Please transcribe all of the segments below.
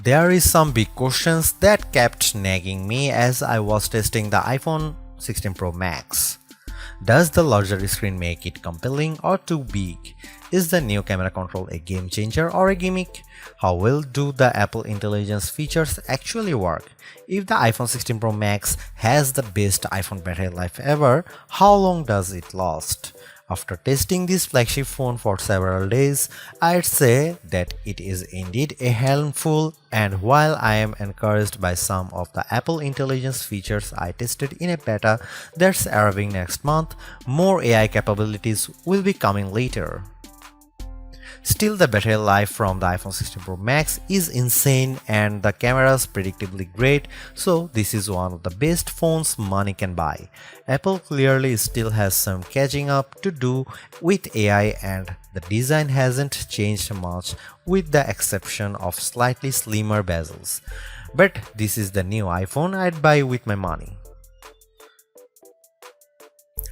There is some big questions that kept nagging me as I was testing the iPhone 16 Pro Max. Does the larger screen make it compelling or too big? Is the new camera control a game changer or a gimmick? How well do the Apple Intelligence features actually work? If the iPhone 16 Pro Max has the best iPhone battery life ever, how long does it last? After testing this flagship phone for several days, I'd say that it is indeed a handful, and while I am encouraged by some of the Apple Intelligence features I tested in a beta that's arriving next month, more AI capabilities will be coming later. Still, the battery life from the iPhone 16 Pro Max is insane and the camera's predictably great, so this is one of the best phones money can buy. Apple clearly still has some catching up to do with AI, and the design hasn't changed much with the exception of slightly slimmer bezels. But this is the new iPhone I'd buy with my money.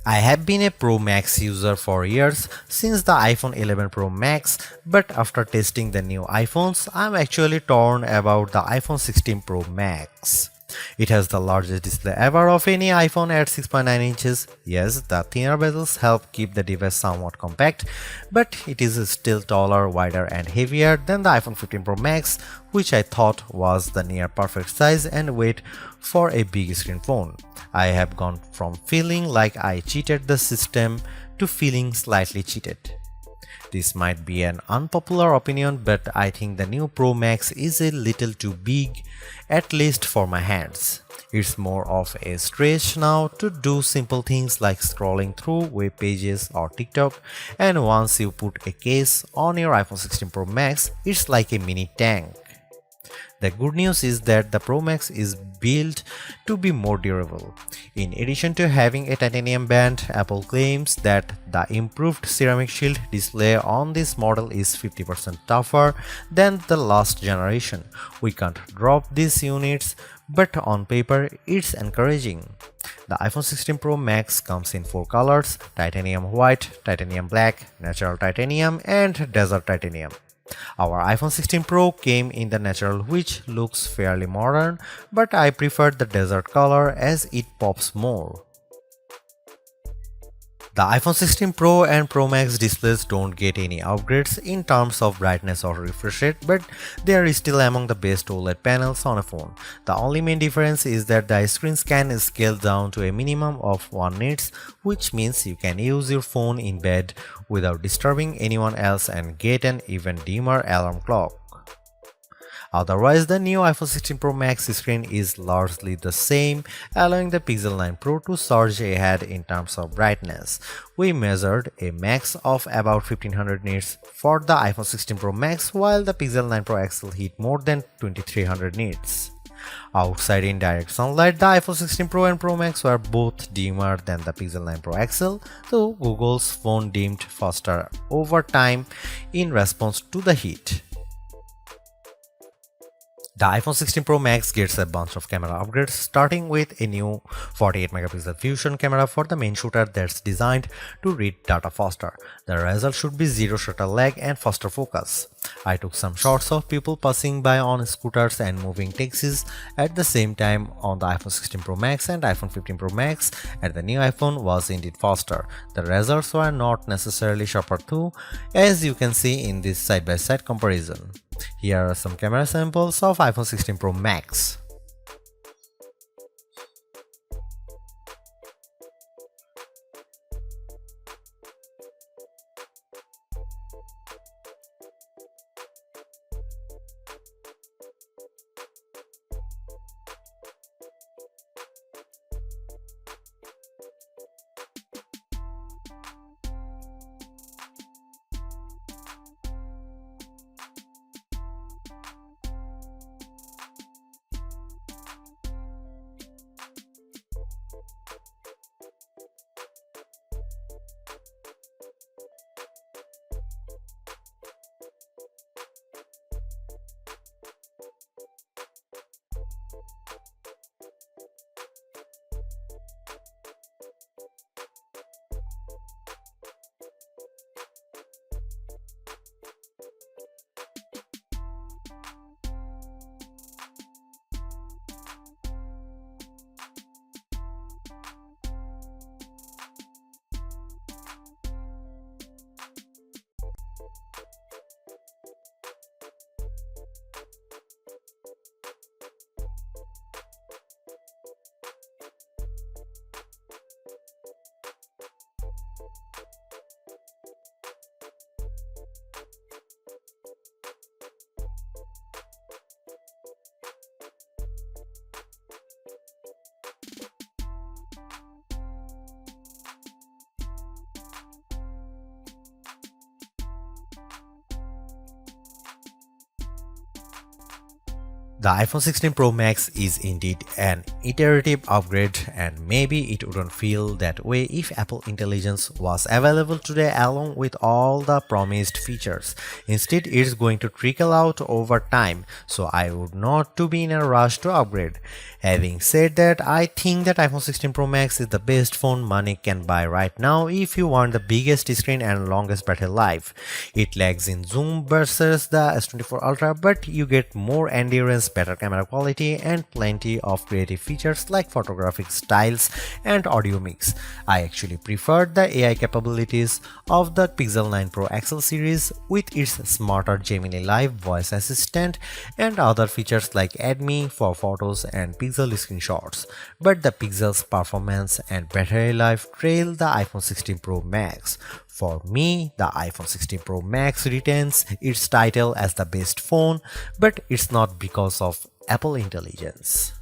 I have been a Pro Max user for years, since the iPhone 11 Pro Max, but after testing the new iPhones, I'm actually torn about the iPhone 16 Pro Max. It has the largest display ever of any iPhone at 6.9 inches. Yes, the thinner bezels help keep the device somewhat compact, but it is still taller, wider and heavier than the iPhone 15 Pro Max, which I thought was the near perfect size and weight for a big screen phone. I have gone from feeling like I cheated the system to feeling slightly cheated. This might be an unpopular opinion, but I think the new Pro Max is a little too big, at least for my hands. It's more of a stretch now to do simple things like scrolling through web pages or TikTok, and once you put a case on your iPhone 16 Pro Max, it's like a mini tank. The good news is that the Pro Max is built to be more durable. In addition to having a titanium band, Apple claims that the improved ceramic shield display on this model is 50% tougher than the last generation. We can't drop these units, but on paper it's encouraging. The iPhone 16 Pro Max comes in 4 colors: titanium white, titanium black, natural titanium, and desert titanium. Our iPhone 16 Pro came in the natural, which looks fairly modern, but I prefer the desert color as it pops more. The iPhone 16 Pro and Pro Max displays don't get any upgrades in terms of brightness or refresh rate, but they are still among the best OLED panels on a phone. The only main difference is that the screens can scale down to a minimum of 1 nits, which means you can use your phone in bed without disturbing anyone else and get an even dimmer alarm clock. Otherwise, the new iPhone 16 Pro Max screen is largely the same, allowing the Pixel 9 Pro to surge ahead in terms of brightness. We measured a max of about 1500 nits for the iPhone 16 Pro Max, while the Pixel 9 Pro XL hit more than 2300 nits. Outside in direct sunlight, the iPhone 16 Pro and Pro Max were both dimmer than the Pixel 9 Pro XL, though Google's phone dimmed faster over time in response to the heat. The iPhone 16 Pro Max gets a bunch of camera upgrades, starting with a new 48 megapixel fusion camera for the main shooter that's designed to read data faster. The result should be zero shutter lag and faster focus. I took some shots of people passing by on scooters and moving taxis at the same time on the iPhone 16 Pro Max and iPhone 15 Pro Max, and the new iPhone was indeed faster. The results were not necessarily sharper though, as you can see in this side-by-side comparison. Here are some camera samples of iPhone 16 Pro Max. The iPhone 16 Pro Max is indeed an iterative upgrade, and maybe it wouldn't feel that way if Apple Intelligence was available today along with all the promised features. Instead, it's going to trickle out over time, so I would not to be in a rush to upgrade. Having said that, I think that iPhone 16 Pro Max is the best phone money can buy right now if you want the biggest screen and longest battery life. It lags in zoom versus the S24 Ultra, but you get more endurance, better camera quality, and plenty of creative features like photographic styles and audio mix. I actually preferred the AI capabilities of the Pixel 9 Pro XL series with its smarter Gemini Live voice assistant and other features like Add Me for photos and Pixel screenshots. But the Pixel's performance and battery life trail the iPhone 16 Pro Max. For me, the iPhone 16 Pro Max retains its title as the best phone, but it's not because of Apple Intelligence.